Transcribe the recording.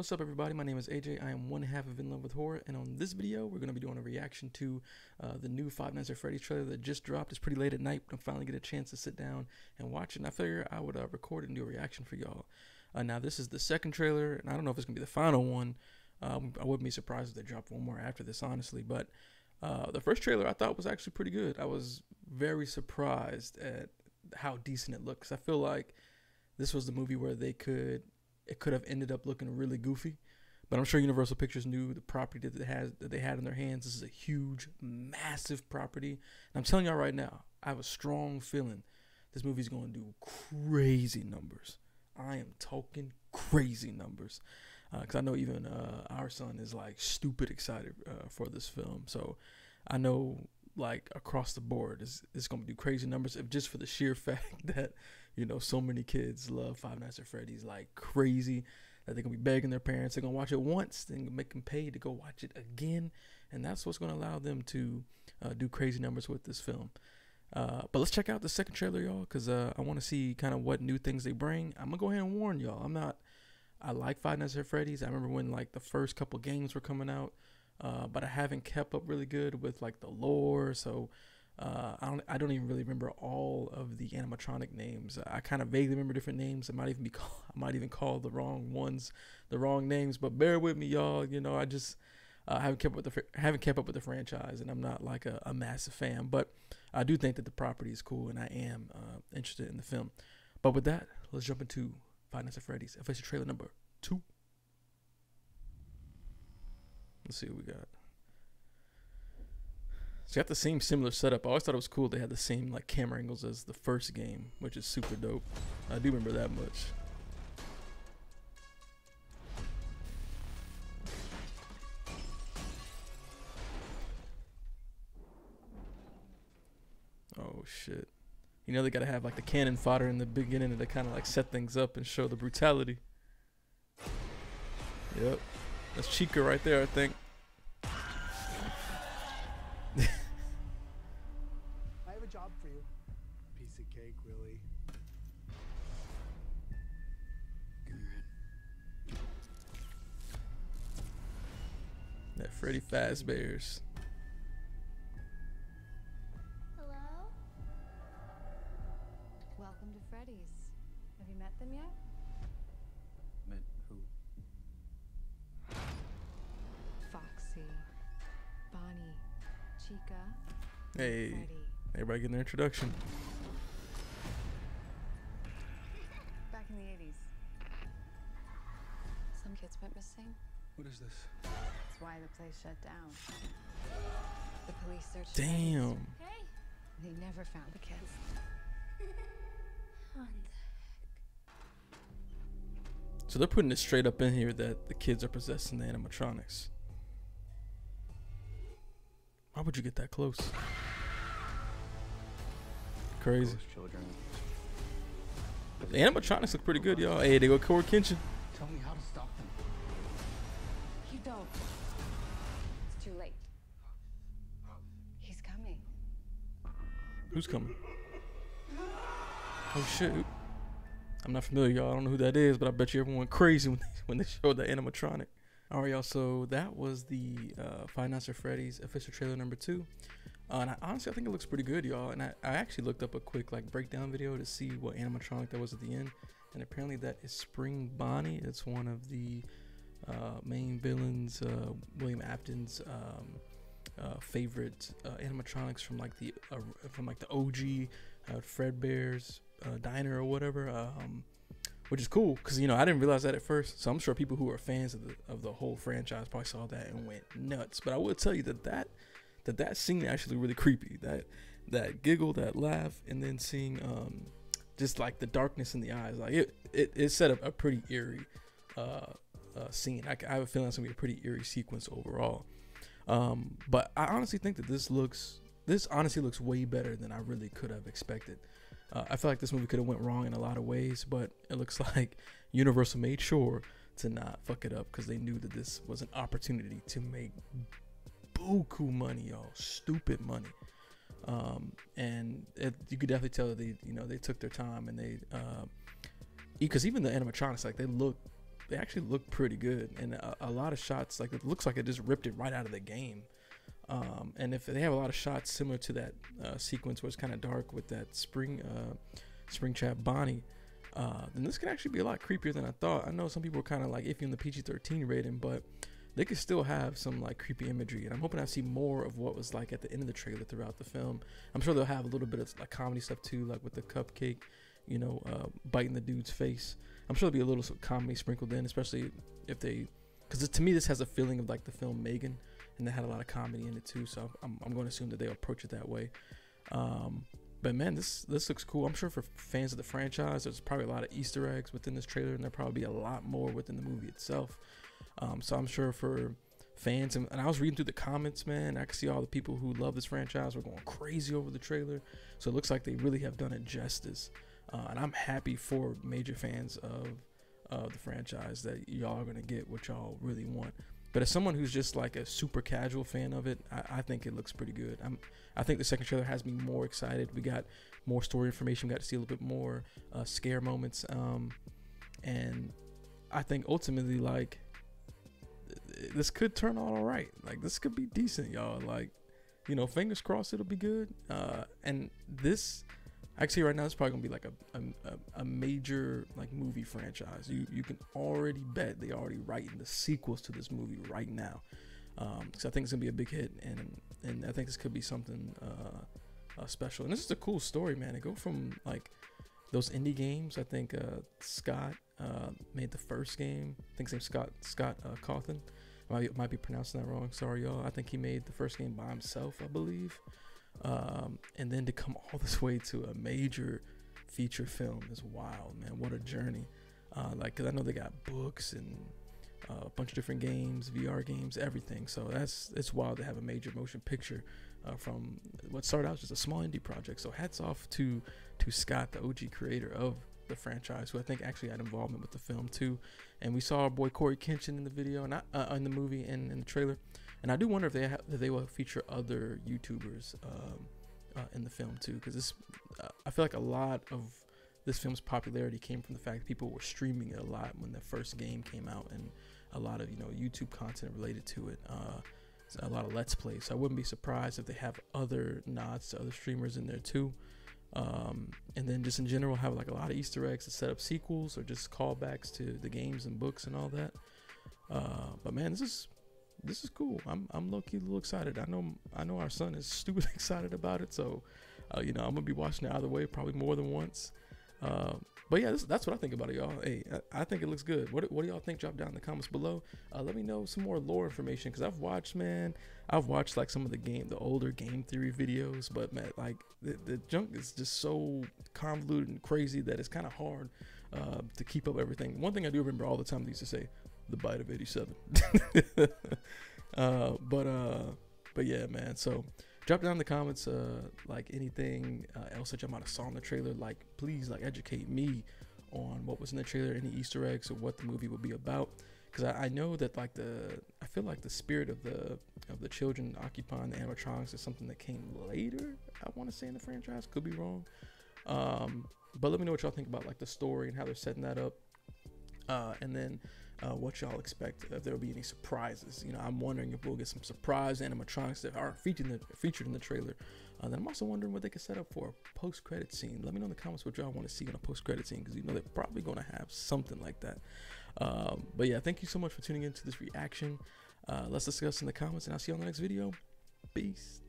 What's up, everybody? My name is AJ. I am one half of In Love with Horror, and on this video, we're going to be doing a reaction to the new Five Nights at Freddy's trailer that just dropped. It's pretty late at night, but I'm finally get a chance to sit down and watch it, and I figured I would record it and do a reaction for y'all. Now, this is the second trailer, and I don't know if it's going to be the final one. I wouldn't be surprised if they dropped one more after this, honestly, but the first trailer I thought was actually pretty good. I was very surprised at how decent it looks. I feel like this was the movie where it could have ended up looking really goofy, but I'm sure Universal Pictures knew the property that they had in their hands. This is a huge, massive property, and I'm telling y'all right now, I have a strong feeling this movie's going to do crazy numbers. I am talking crazy numbers, because I know even our son is like stupid excited for this film. So I know, like, across the board, it's going to do crazy numbers, if just for the sheer fact that, you know, so many kids love Five Nights at Freddy's like crazy, that they're going to be begging their parents. They're going to watch it once, then make them pay to go watch it again. And that's what's going to allow them to do crazy numbers with this film. But let's check out the second trailer, y'all, because I want to see kind of what new things they bring. I'm going to go ahead and warn y'all. I like Five Nights at Freddy's. I remember when, like, the first couple games were coming out. But I haven't kept up really good with, like, the lore, so I don't even really remember all of the animatronic names. I kind of vaguely remember different names. I might even call the wrong ones the wrong names. But bear with me, y'all. You know, I just haven't kept up with the franchise, and I'm not like a massive fan. But I do think that the property is cool, and I am interested in the film. But with that, let's jump into Five Nights at Freddy's official trailer number 2. Let's see what we got. So you got the same similar setup. I always thought it was cool they had the same like camera angles as the first game, which is super dope. I do remember that much. Oh shit. You know they gotta have like the cannon fodder in the beginning to kind of like set things up and show the brutality. Yep. That's Chica right there, I think. I have a job for you. Piece of cake, Willie. That Freddy Fazbear's. Hello? Welcome to Freddy's. Have you met them yet? Met who? Foxy, Bonnie, Chica, Hey, Freddy. everybody getting their introduction. Back in the 80s, some kids went missing. What is this? That's why the place shut down. The police searched. Damn. Hey. They never found the kids. So they're putting it straight up in here that the kids are possessing the animatronics. Why would you get that close? Crazy. Those children. The animatronics look pretty good, y'all. Hey, they go Core Kenshin. Tell me how to stop them. You don't. It's too late. He's coming. Who's coming? Oh shit. I'm not familiar, y'all. I don't know who that is, but I bet you everyone went crazy when they showed the animatronic. All right, y'all. So that was the Five Nights at Freddy's official trailer number 2. And honestly, I think it looks pretty good, y'all. And I actually looked up a quick like breakdown video to see what animatronic that was at the end. And apparently that is Spring Bonnie. It's one of the main villains, William Afton's favorite animatronics from like the OG Fredbear's Diner or whatever. Which is cool, because, you know, I didn't realize that at first. So I'm sure people who are fans of the whole franchise probably saw that and went nuts. But I will tell you that scene actually really creepy. That giggle, that laugh, and then seeing just like the darkness in the eyes, like it set up a pretty eerie scene. I have a feeling it's gonna be a pretty eerie sequence overall. But I honestly think that this honestly looks way better than I really could have expected. I feel like this movie could have went wrong in a lot of ways, but it looks like Universal made sure to not fuck it up, because they knew that this was an opportunity to make buku money, y'all, stupid money. And you could definitely tell that they took their time, and they because even the animatronics, like, they look they actually look pretty good, and a lot of shots, like it looks like it just ripped it right out of the game. And if they have a lot of shots similar to that sequence where it's kind of dark with that Springtrap Bonnie, then this could actually be a lot creepier than I thought. I know some people were kind of like iffy on the PG-13 rating, but they could still have some like creepy imagery, and I'm hoping I see more of what was like at the end of the trailer throughout the film. I'm sure they'll have a little bit of like comedy stuff too, like with the cupcake, you know, biting the dude's face. I'm sure there'll be a little comedy sprinkled in, especially if they, because to me this has a feeling of like the film Megan, and they had a lot of comedy in it too. So I'm going to assume that they'll approach it that way. But man, this looks cool. I'm sure for fans of the franchise, there's probably a lot of Easter eggs within this trailer, and there'll probably be a lot more within the movie itself. So I'm sure for fans, and I was reading through the comments, man, I could see all the people who love this franchise were going crazy over the trailer. So it looks like they really have done it justice. And I'm happy for major fans of the franchise that y'all are going to get what y'all really want. But as someone who's just like a super casual fan of it, I think it looks pretty good. I think the second trailer has me more excited. We got more story information. We got to see a little bit more scare moments. And I think ultimately, like, this could turn out all right. Like, this could be decent, y'all. Like, you know, fingers crossed it'll be good. And this, actually right now, it's probably gonna be like a major like movie franchise. You can already bet they already writing the sequels to this movie right now. So I think it's gonna be a big hit, and I think this could be something special. And this is a cool story, man. It go from like those indie games. I think Scott made the first game. I think his name's Scott Cawthon. Might be pronouncing that wrong. Sorry, y'all. I think he made the first game by himself, I believe. And then to come all this way to a major feature film is wild, man. What a journey. Like, 'cause I know they got books and a bunch of different games, VR games, everything. So it's wild to have a major motion picture from what started out as just a small indie project. So hats off to Scott, the OG creator of the franchise, who I think actually had involvement with the film too. And we saw our boy Corey Kenshin in the video, and in the movie and in the trailer. And I do wonder if they will feature other YouTubers in the film too, because this I feel like a lot of this film's popularity came from the fact that people were streaming it a lot when the first game came out, and a lot of, you know, YouTube content related to it. A lot of Let's Plays. So I wouldn't be surprised if they have other nods to other streamers in there too. And then just in general have like a lot of Easter eggs to set up sequels or just callbacks to the games and books and all that. But man, this is cool. I'm low-key a little excited. I know our son is stupid excited about it. So, you know, I'm gonna be watching it either way, probably more than once. But yeah, that's what I think about it, y'all. Hey, I think it looks good. What do y'all think? Drop down in the comments below. Let me know some more lore information, because I've watched like some of the older game theory videos, but man, like the junk is just so convoluted and crazy that it's kind of hard to keep up everything. One thing I do remember all the time, they used to say, the bite of 87. But yeah, man. So drop down in the comments like anything else that y'all might have saw in the trailer. Like, please, like, educate me on what was in the trailer, any Easter eggs, or what the movie would be about. Because I know that like I feel like the spirit of the children occupying the animatronics is something that came later, I want to say, in the franchise. Could be wrong. But let me know what y'all think about like the story and how they're setting that up. And then what y'all expect, if there will be any surprises. You know, I'm wondering if we'll get some surprise animatronics that aren't featured in the trailer. Then I'm also wondering what they could set up for a post-credit scene. Let me know in the comments what y'all want to see on a post-credit scene, because you know they're probably going to have something like that. But yeah, thank you so much for tuning into this reaction. Let's discuss in the comments, and I'll see you on the next video. Peace.